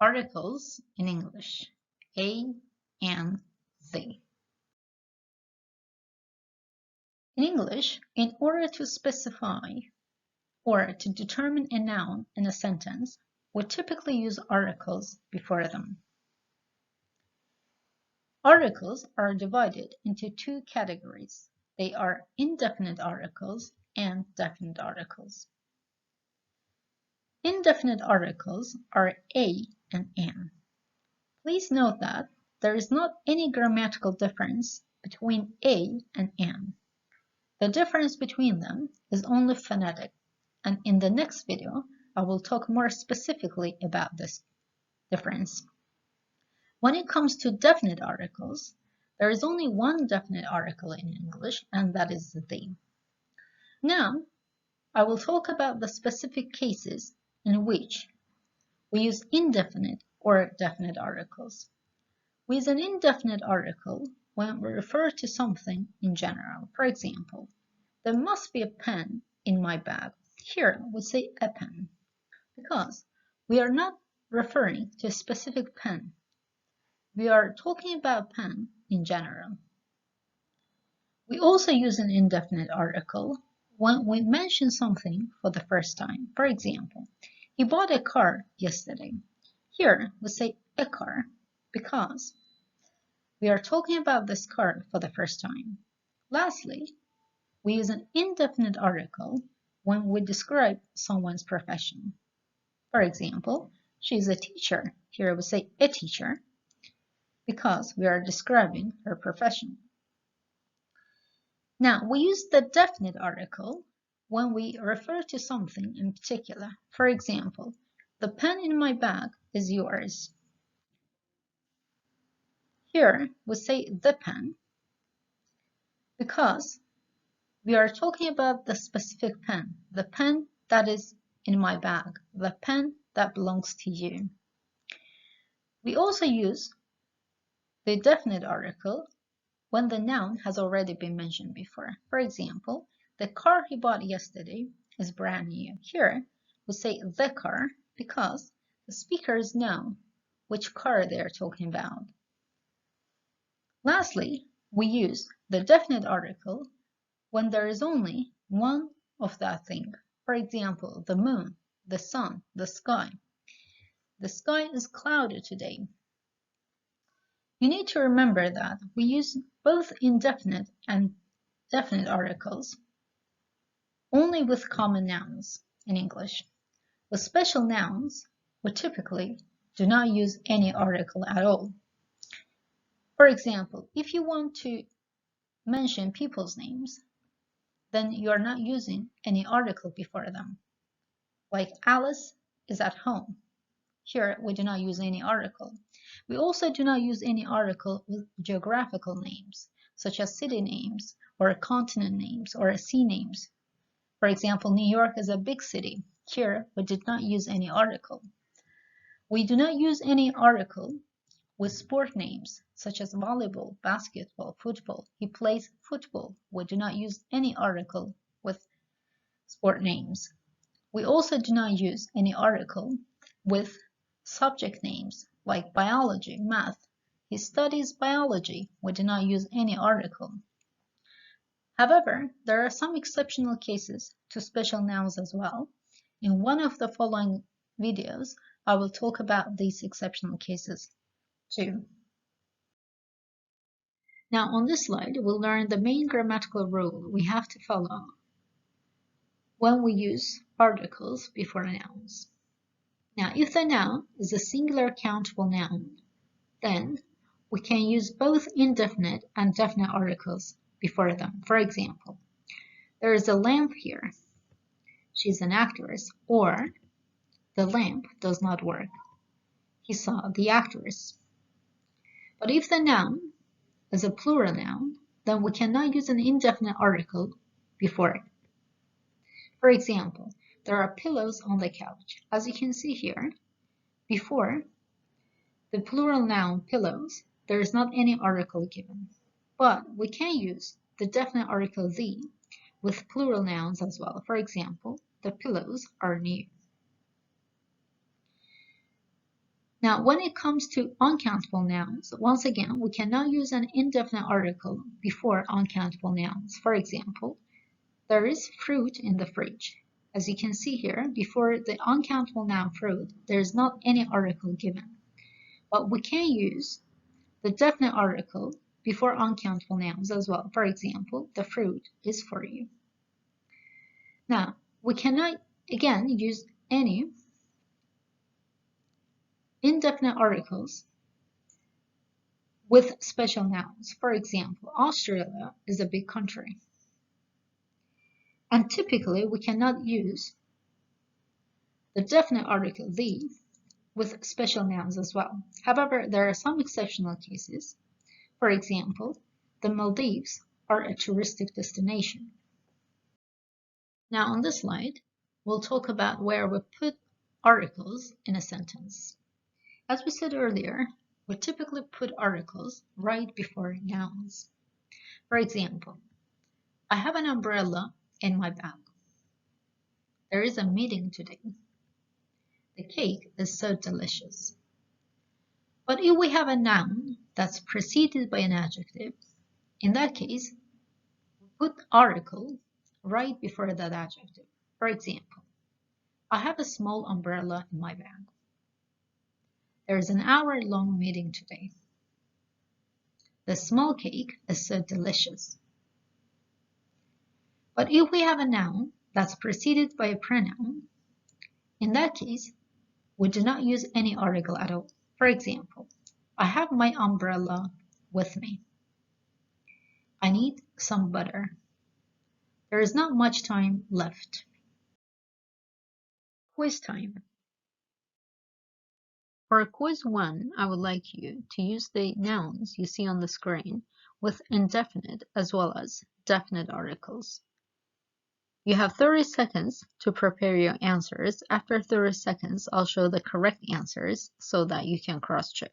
Articles in English, a and the. In English, in order to specify or to determine a noun in a sentence, we typically use articles before them. Articles are divided into two categories. They are indefinite articles and definite articles. Indefinite articles are a and an. Please note that there is not any grammatical difference between a and an. The difference between them is only phonetic, and in the next video, I will talk more specifically about this difference. When it comes to definite articles, there is only one definite article in English, and that is the. Now, I will talk about the specific cases in which we use indefinite or definite articles. We use an indefinite article when we refer to something in general. For example, there must be a pen in my bag. Here we say a pen because we are not referring to a specific pen. We are talking about pen in general. We also use an indefinite article when we mention something for the first time. For example, he bought a car yesterday. Here we say a car because we are talking about this car for the first time. Lastly, we use an indefinite article when we describe someone's profession. For example, she is a teacher. Here we say a teacher because we are describing her profession. Now, we use the definite article when we refer to something in particular. For example, the pen in my bag is yours. Here we say the pen because we are talking about the specific pen, the pen that is in my bag, the pen that belongs to you. We also use the definite article when the noun has already been mentioned before. For example, the car he bought yesterday is brand new. Here we say the car because the speakers know which car they are talking about. Lastly, we use the definite article when there is only one of that thing. For example, the moon, the sun, the sky. The sky is cloudy today. You need to remember that we use both indefinite and definite articles only with common nouns in English. With special nouns, we typically do not use any article at all. For example, if you want to mention people's names, then you are not using any article before them. Like Alice is at home. Here we do not use any article. We also do not use any article with geographical names, such as city names or continent names or sea names. For example, New York is a big city. Here we did not use any article. We do not use any article with sport names, such as volleyball, basketball, football. He plays football. We do not use any article with sport names. We also do not use any article with subject names like biology, math. He studies biology. We do not use any article. However, there are some exceptional cases to special nouns as well. In one of the following videos, I will talk about these exceptional cases too. Now on this slide, we'll learn the main grammatical rule we have to follow when we use articles before nouns. Now, if the noun is a singular countable noun, then we can use both indefinite and definite articles before them. For example, there is a lamp here. She's an actress, or the lamp does not work. He saw the actress. But if the noun is a plural noun, then we cannot use an indefinite article before it. For example, there are pillows on the couch. As you can see here, before the plural noun pillows, there is not any article given. But we can use the definite article the with plural nouns as well. For example, the pillows are new. Now, when it comes to uncountable nouns, once again, we cannot use an indefinite article before uncountable nouns. For example, there is fruit in the fridge. As you can see here, before the uncountable noun fruit, there is not any article given. But we can use the definite article before uncountable nouns as well. For example, the fruit is for you. Now, we cannot, again, use any indefinite articles with special nouns. For example, Australia is a big country. And typically, we cannot use the definite article the with special nouns as well. However, there are some exceptional cases. For example, the Maldives are a touristic destination. Now on this slide, we'll talk about where we put articles in a sentence. As we said earlier, we typically put articles right before nouns. For example, I have an umbrella in my bag. There is a meeting today. The cake is so delicious. But if we have a noun that's preceded by an adjective, in that case, we put article right before that adjective. For example, I have a small umbrella in my bag. There is an hour-long meeting today. The small cake is so delicious. But if we have a noun that's preceded by a pronoun, in that case, we do not use any article at all. For example, I have my umbrella with me. I need some butter. There is not much time left. Quiz time. For quiz 1, I would like you to use the nouns you see on the screen with indefinite as well as definite articles. You have 30 seconds to prepare your answers. After 30 seconds, I'll show the correct answers so that you can cross-check.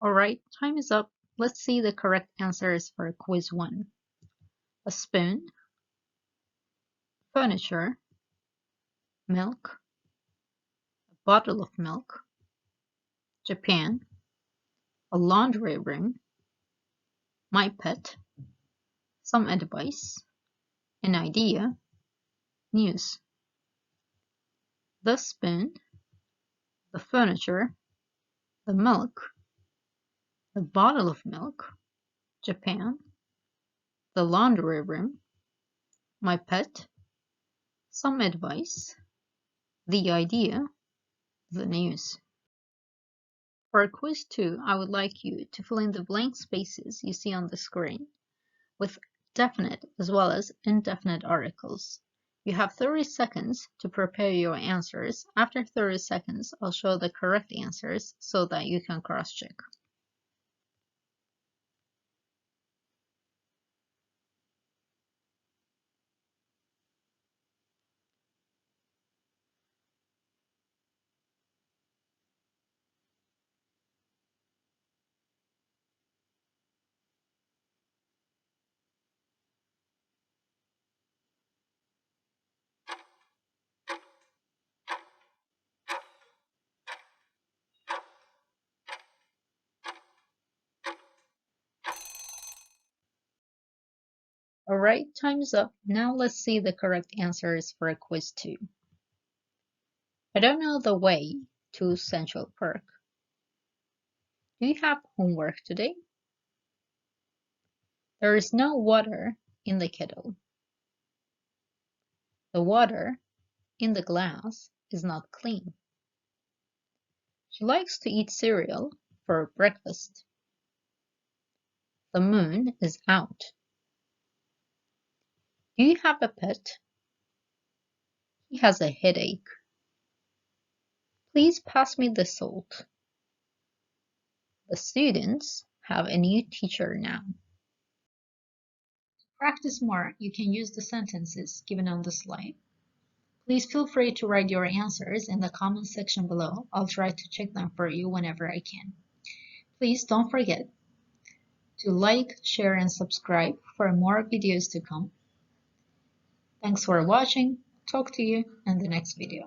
Alright, time is up. Let's see the correct answers for quiz 1. A spoon, furniture, milk, a bottle of milk, Japan, a laundry room, my pet, some advice, an idea, news. The spoon, the furniture, the milk, the bottle of milk, Japan, the laundry room, my pet, some advice, the idea, the news. For quiz 2, I would like you to fill in the blank spaces you see on the screen with definite as well as indefinite articles. You have 30 seconds to prepare your answers. After 30 seconds, I'll show the correct answers so that you can cross-check. Alright, time's up. Now let's see the correct answers for quiz 2. I don't know the way to Central Park. Do you have homework today? There is no water in the kettle. The water in the glass is not clean. She likes to eat cereal for breakfast. The moon is out. Do you have a pet? He has a headache. Please pass me the salt. The students have a new teacher now. To practice more, you can use the sentences given on the slide. Please feel free to write your answers in the comment section below. I'll try to check them for you whenever I can. Please don't forget to like, share, and subscribe for more videos to come. Thanks for watching. Talk to you in the next video.